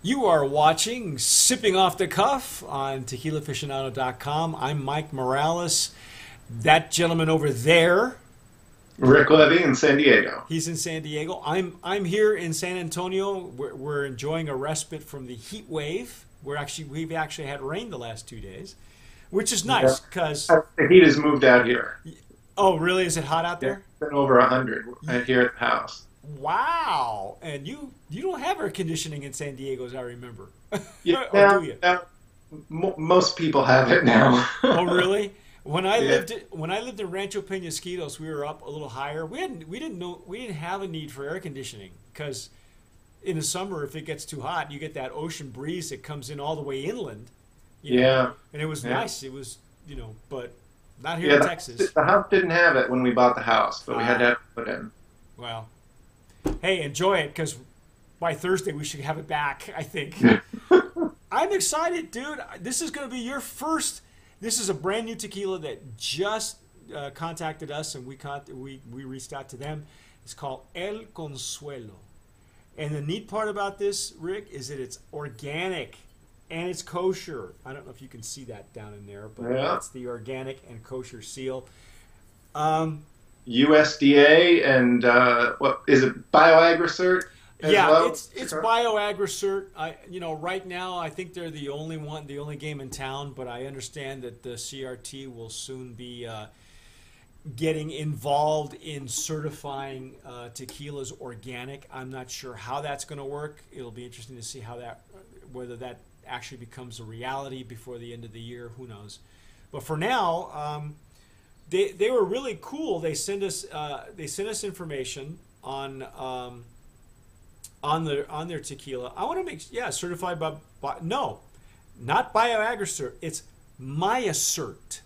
You are watching Sipping Off the Cuff on tequilaaficionado.com. I'm Mike Morales. That gentleman over there, Rick Levy in San Diego. he's in San Diego. I'm here in San Antonio. We're enjoying a respite from the heat wave. We've actually had rain the last 2 days, which is Yeah. nice because The heat has moved out here. oh really, is it hot out Yeah, there? it's been over 100 here at the house. Wow. And you don't have air conditioning in San Diego as I remember. Yeah, Or do you? most people have it now. Oh, really? When I Yeah, lived in Rancho Peñasquitos, we were up a little higher. We didn't have a need for air conditioning because in the summer, if it gets too hot, you get that ocean breeze that comes in all the way inland, yeah, and it was yeah. nice. It was, but not here Yeah, in Texas. the house didn't have it when we bought the house, but we had to Ah, have it put in. well, hey, enjoy it because by Thursday we should have it back. I think. I'm excited, dude. This is going to be your first. This is a brand new tequila that just contacted us, and we reached out to them. It's called El Consuelo, and the neat part about this, Rick, is that it's organic and it's kosher. I don't know if you can see that down in there, but Yeah, that's the organic and kosher seal. Um, USDA and what is it? BioAgricert as Yeah, well. it's BioAgricert. Right now I think they're the only game in town. But I understand that the CRT will soon be getting involved in certifying tequilas organic. I'm not sure how that's going to work. It'll be interesting to see whether that actually becomes a reality before the end of the year. Who knows? But for now, they were really cool. They sent us information on their tequila. I want to certified by no, not BioAgricert. It's MyAssert.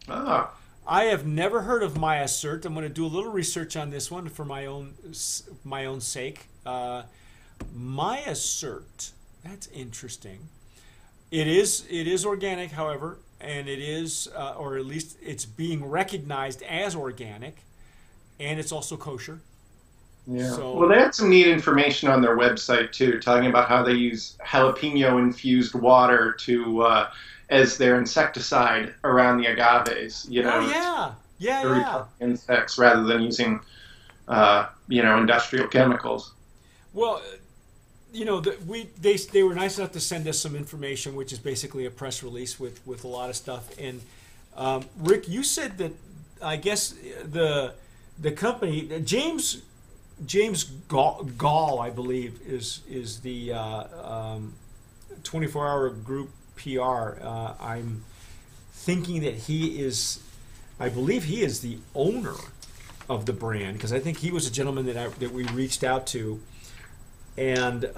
Ah, I have never heard of MyAssert. I'm going to do a little research on this one for my own sake. MyAssert. That's interesting. It is organic, however, and it is, or at least it's being recognized as organic, and it's also kosher. yeah. Well, So they had some neat information on their website too, talking about how they use jalapeno infused water to as their insecticide around the agaves. oh yeah, yeah, To yeah. repel insects rather than using industrial chemicals. Well, they were nice enough to send us some information, which is basically a press release with a lot of stuff. And Rick, you said that I guess the company James Gall, I believe, is the 24-hour group PR. I'm thinking that I believe he is the owner of the brand because I think he was a gentleman that we reached out to, and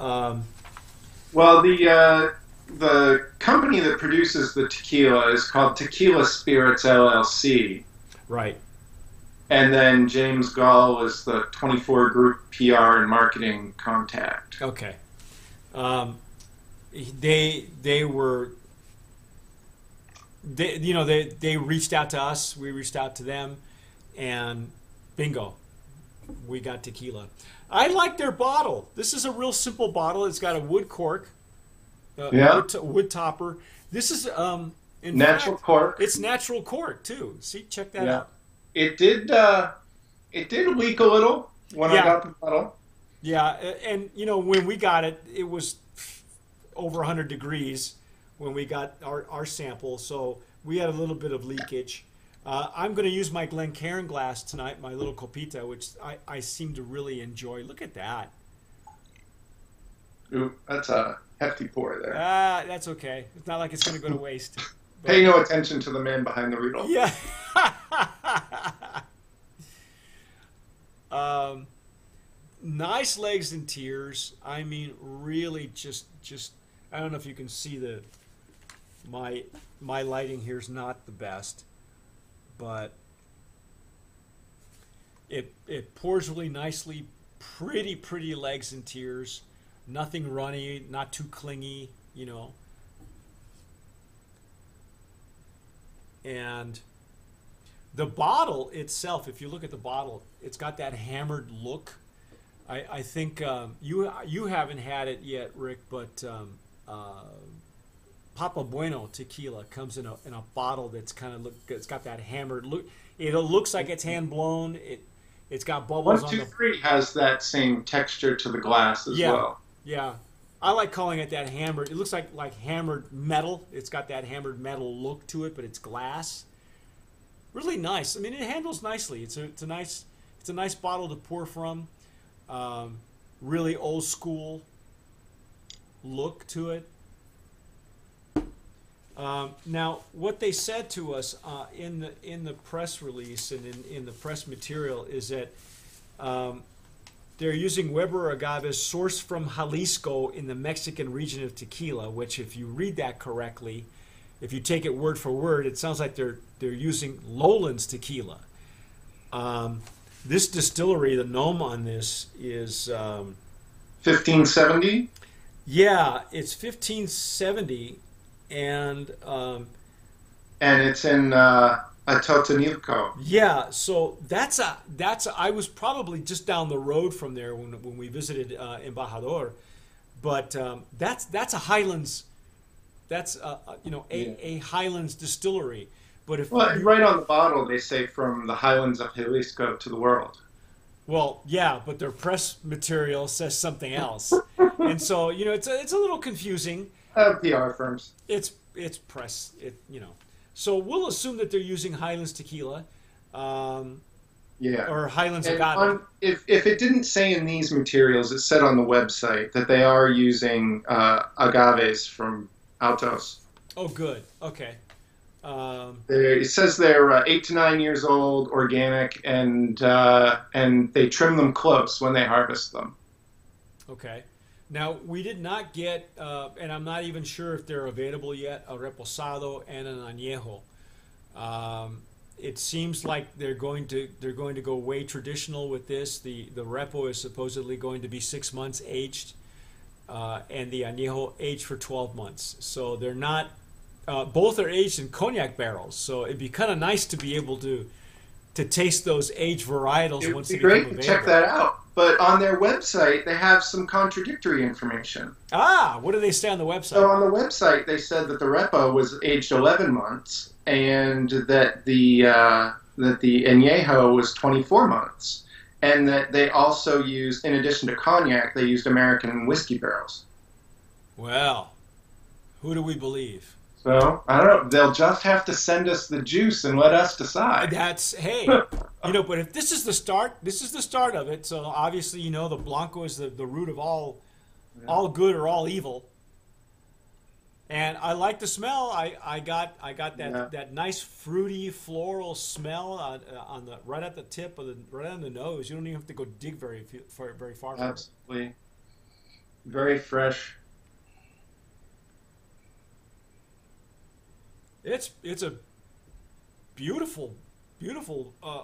Well, the company that produces the tequila is called Tequila Spirits LLC, right, and then James Gall was the 24 Group PR and marketing contact. okay. Um, they were they reached out to us, we reached out to them, and bingo, we got tequila. I like their bottle. This is a real simple bottle. It's got a wood cork, Yeah, wood topper. This is in natural fact, cork. it's natural cork too. See, check that Yeah, out. it did. It did leak a little when I Yeah, got the bottle. yeah, and when we got it, it was over 100 degrees when we got our sample, so we had a little bit of leakage. I'm going to use my Glencairn glass tonight, my little copita, which I seem to really enjoy. Look at that. Ooh, that's a hefty pour there. That's okay. It's not like it's going to go to waste. Pay But no attention to the man behind the riddle. yeah. um, nice legs and tears. I mean, really, just. I don't know if you can see my lighting here is not the best, but it pours really nicely. Pretty legs and tears. Nothing runny, not too clingy, And the bottle itself, if you look at the bottle, it's got that hammered look. I think you haven't had it yet, Rick, but Papa Bueno tequila comes in a bottle that's kind of it's got that hammered look. It looks like it's hand blown. It's got bubbles One on two the. three has that same texture to the glass as Yeah, well. yeah. I like calling it that hammered. It looks like hammered metal. It's got that hammered metal look to it, but it's glass. Really nice. I mean, it handles nicely. It's a nice bottle to pour from. Really old school look to it. Now, what they said to us in the press release and in the press material is that they're using Weber agaves sourced from Jalisco in the Mexican region of tequila. Which, if you read that correctly, if you take it word for word, it sounds like they're using lowlands tequila. This distillery, the nome on this is 1570. yeah, it's 1570. And It's in Atotonilco. yeah, so that's I was probably just down the road from there when we visited Embajador, but that's a Highlands, that's a Highlands distillery. But if Well, you, right on the bottle they say from the highlands of Jalisco to the world. well, yeah, but their press material says something else, and so it's a little confusing. PR firms. It's press, So we'll assume that they're using Highlands tequila, Yeah. or Highlands And agave. if it didn't say in these materials, it said on the website that they are using agaves from Altos. Oh, good. Okay. It says they're 8 to 9 years old, organic, and they trim them close when they harvest them. Okay. Now, we did not get, and I'm not even sure if they're available yet, a reposado and an añejo. It seems like they're going to go way traditional with this. The repo is supposedly going to be 6 months aged, and the añejo aged for 12 months. So they're not. Both are aged in cognac barrels. So it'd be kind of nice to be able to taste those aged varietals It would once be they become great to available. check that out. But on their website, they have some contradictory information. Ah, what do they say on the So website? on the website, they said that the repo was aged 11 months and that the añejo was 24 months, and that they also used, in addition to cognac, they used American whiskey barrels. Well, who do we believe? So I don't know. They'll just have to send us the juice and let us decide. That's hey, but if this is the start of it. So obviously, the Blanco is the root of all good or all evil. And I like the smell. I got that nice fruity floral smell on the right at the tip of right on the nose. You don't even have to go dig very far from it. Absolutely, very fresh. It's a beautiful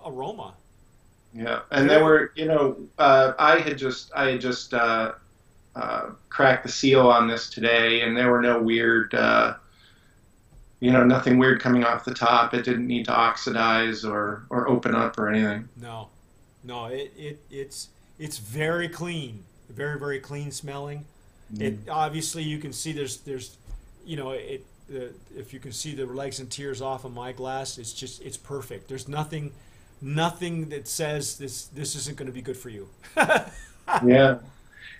aroma. Yeah, and there were, I had just cracked the seal on this today, and there were no weird, nothing weird coming off the top. It didn't need to oxidize or open up or anything. No, it's very clean, very very clean smelling. It obviously you can see there's if you can see the legs and tears off of my glass, it's perfect. There's nothing that says this isn't going to be good for you. Yeah,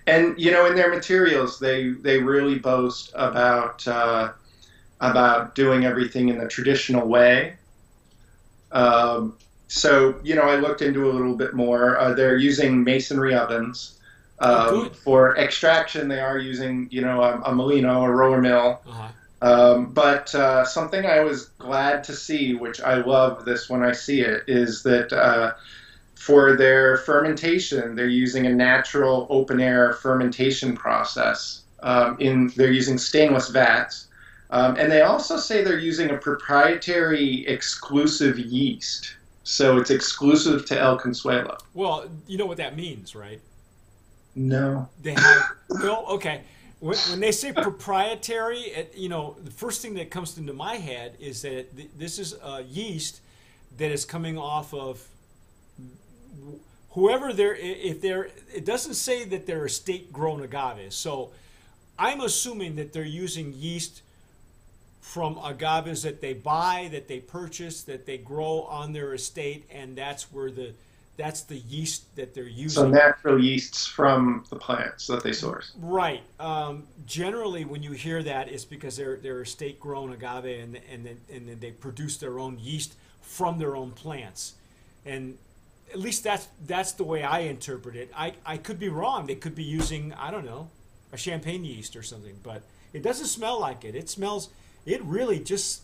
and in their materials, they really boast about doing everything in the traditional way. So I looked into a little bit more. They're using masonry ovens. For extraction, they are using a molino, a roller mill. Uh-huh. But something I was glad to see, which I love this when I see it, is that for their fermentation, they're using a natural open-air fermentation process. They're using stainless vats. And they also say they're using a proprietary exclusive yeast. So it's exclusive to El Consuelo. Well, you know what that means, right? No. They have no. Okay. When they say proprietary, the first thing that comes into my head is that this is a yeast that is coming off of whoever they're, if they're, it doesn't say that they're estate grown agaves. So I'm assuming that they're using yeast from agaves that they buy, that they purchase, that they grow on their estate, and that's the yeast that they're using. So natural yeasts from the plants that they source. Right. Generally, when you hear that, it's because they're estate grown agave, and then they produce their own yeast from their own plants, and at least that's the way I interpret it. I could be wrong. They could be using, I don't know, a champagne yeast or something, but it doesn't smell like it. It smells. It really just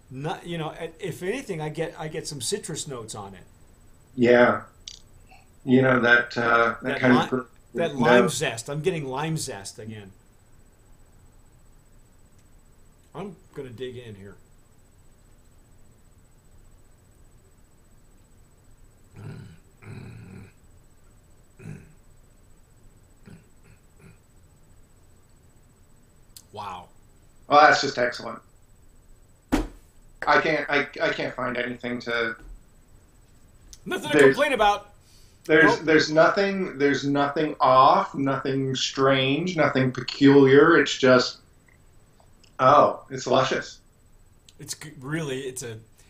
not. If anything, I get some citrus notes on it. Yeah. That kind of that lime zest. I'm getting lime zest again. I'm gonna dig in here. Wow. Well, that's just excellent. I can't find anything to. Nothing to complain about. There's nothing off, nothing strange, nothing peculiar. It's just, it's luscious. It's really,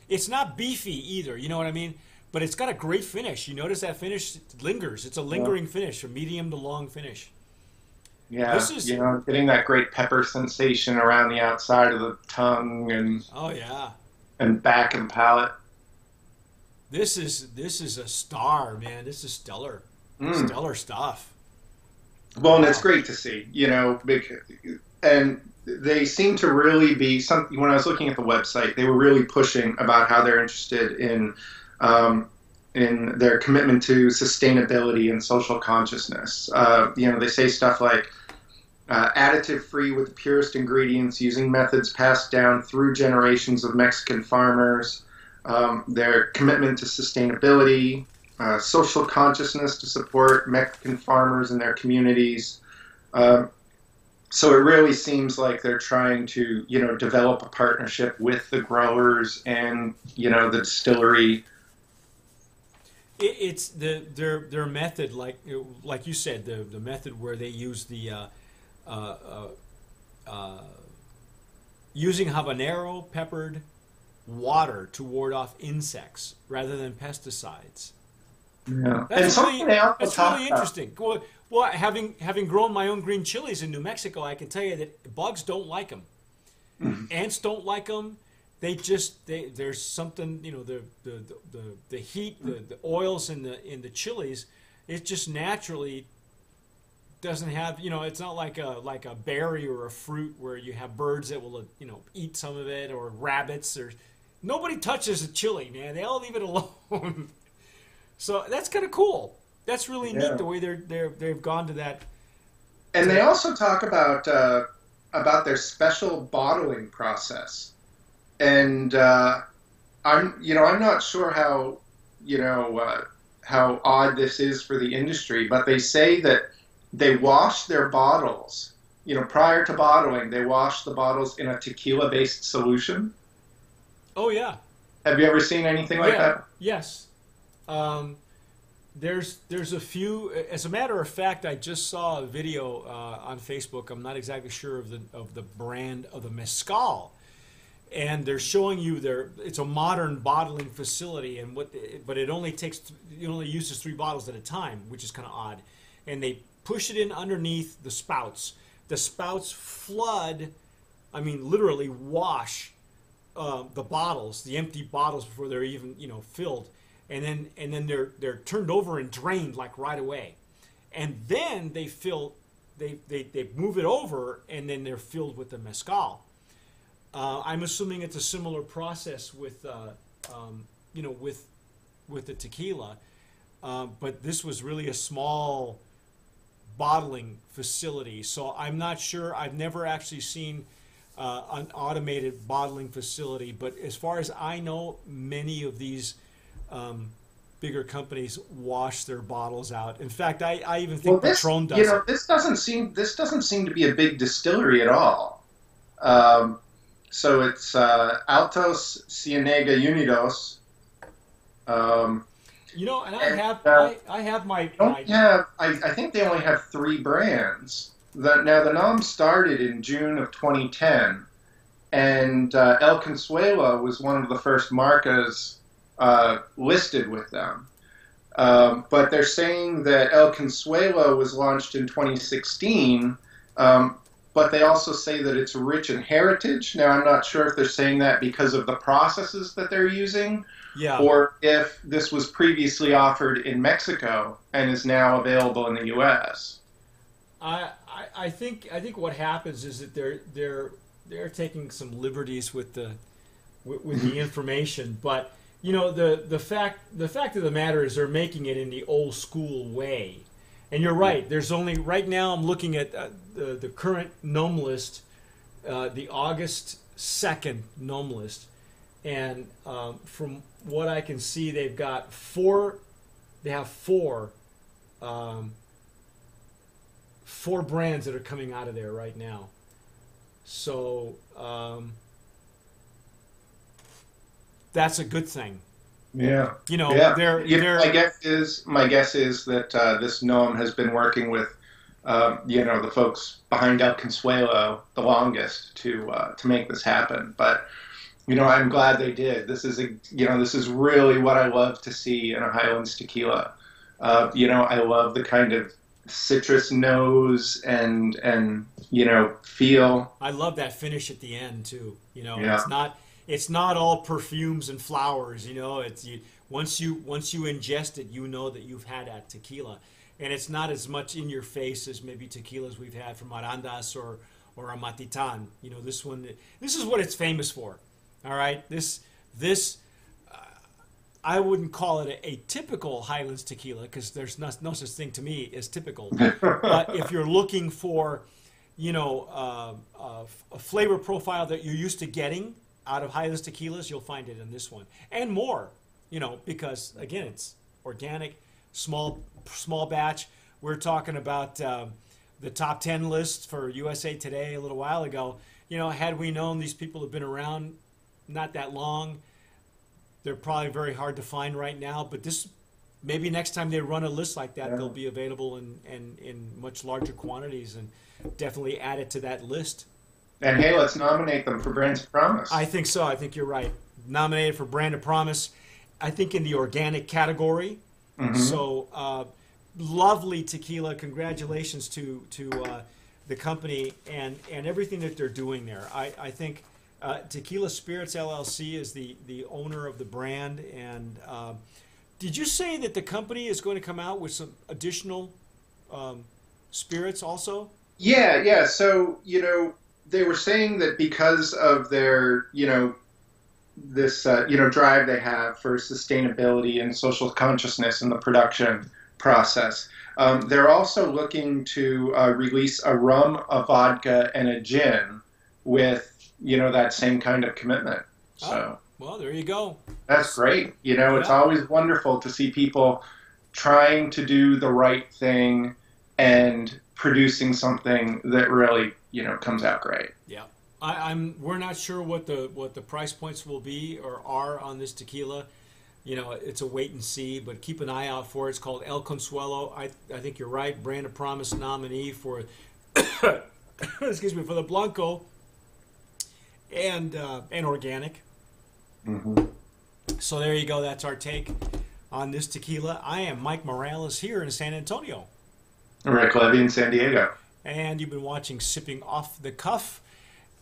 it's not beefy either. You know what I mean? But it's got a great finish. You notice that finish lingers. It's a lingering finish, a medium to long finish. Yeah, getting that great pepper sensation around the outside of the tongue and back and palate. This is a star, man. This is stellar, stellar stuff. Well, and it's great to see, and they seem to really be when I was looking at the website, they were really pushing about how they're interested in their commitment to sustainability and social consciousness. They say stuff like additive free with the purest ingredients, using methods passed down through generations of Mexican farmers. Their commitment to sustainability, social consciousness to support Mexican farmers and their communities. So it really seems like they're trying to, develop a partnership with the growers and, the distillery. It's their method, like you said, the method where they use the using habanero peppered water to ward off insects rather than pesticides. Yeah, that's really interesting. Well, having grown my own green chilies in New Mexico, I can tell you that bugs don't like them. Mm-hmm. Ants don't like them. There's something, the heat, the oils in the chilies, it just naturally doesn't have, it's not like a berry or a fruit where you have birds that will eat some of it, or rabbits, or nobody touches a chili, man. They all leave it alone. So that's kind of cool. That's really neat the way they've gone to that. And they also talk about their special bottling process. And I'm not sure how odd this is for the industry, but they say that they wash their bottles. Prior to bottling, they wash the bottles in a tequila-based solution. Oh yeah. Have you ever seen anything like that? Yes. There's a few. As a matter of fact, I just saw a video on Facebook. I'm not exactly sure of the brand of the mezcal, and they're showing you it's a modern bottling facility, but it only uses 3 bottles at a time, which is kind of odd. And they push it in underneath the spouts. The spouts flood, literally wash the bottles, the empty bottles, before they're even filled. And then they're turned over and drained like right away, and then they move it over, and then they're filled with the mezcal. I'm assuming it's a similar process with with the tequila, but this was really a small bottling facility. So I'm not sure. I've never actually seen an automated bottling facility, but as far as I know, many of these bigger companies wash their bottles out. In fact, I even think Patron does. This doesn't seem to be a big distillery at all. So it's Altos Cienega Unidos, You know, and And I have my don't have, I think they only have three brands. Now, the NOM started in June of 2010, and El Consuelo was one of the first marcas listed with them. But they're saying that El Consuelo was launched in 2016, but they also say that it's rich in heritage. Now, I'm not sure if they're saying that because of the processes that they're using, yeah. or if this was previously offered in Mexico and is now available in the U.S. I think what happens is that they're taking some liberties with the information, but you know the fact of the matter is they're making it in the old school way, and you're right. There's only right now I'm looking at the current gnome list, the August 2nd gnome list, and from what I can see, they've got four. They have four brands that are coming out of there right now. So that's a good thing. Yeah, You know, yeah. they're My guess is that this gnome has been working with the folks behind El Consuelo the longest to make this happen. But I'm glad they did. This is really what I love to see in a Highlands tequila. I love the kind of citrus nose and feel. I love that finish at the end too. Yeah. It's not all perfumes and flowers. Once you ingest it, you know that you've had that tequila, and it's not as much in your face as maybe tequilas we've had from Arandas or a Matitan. This is what it's famous for. All right, this I wouldn't call it a typical Highlands tequila because there's no such thing to me as typical. But if you're looking for, a flavor profile that you're used to getting out of Highlands tequilas, you'll find it in this one and more. Because again, it's organic, small batch. We're talking about the top 10 list for USA Today a little while ago. Had we known these people have been around not that long, they're probably very hard to find right now, but maybe next time they run a list like that, they'll be available in much larger quantities, and definitely add it to that list. And hey, let's nominate them for Brands of Promise. I think so. I think you're right. Nominated for Brand of Promise, I think in the organic category. Mm-hmm. So lovely tequila. Congratulations to the company and everything that they're doing there. I think Tequila Spirits LLC is the owner of the brand. And did you say that the company is going to come out with some additional spirits also? Yeah. So, they were saying that because of their, this, drive they have for sustainability and social consciousness in the production process, they're also looking to release a rum, a vodka, and a gin with, that same kind of commitment. So, well, there you go. That's great. It's always wonderful to see people trying to do the right thing and producing something that really, comes out great. Yeah. We're not sure what the price points will be or are on this tequila. It's a wait and see, but keep an eye out for it. It's called El Consuelo. I think you're right. Brand of Promise nominee for excuse me, for the Blanco and organic. Mm-hmm. So there you go. That's our take on this tequila. I am Mike Morales here in San Antonio. Rick Levy in San Diego. And you've been watching Sipping Off the Cuff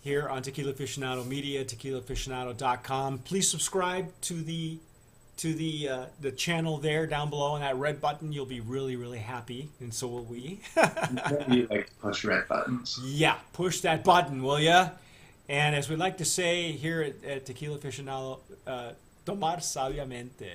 here on Tequila Aficionado Media, tequilaaficionado.com. Please subscribe to the channel there down below on that red button. You'll be really, really happy, and so will we. You like to push red buttons. Yeah, push that button, will ya? And as we like to say here at Tequila Aficionado, tomar sabiamente.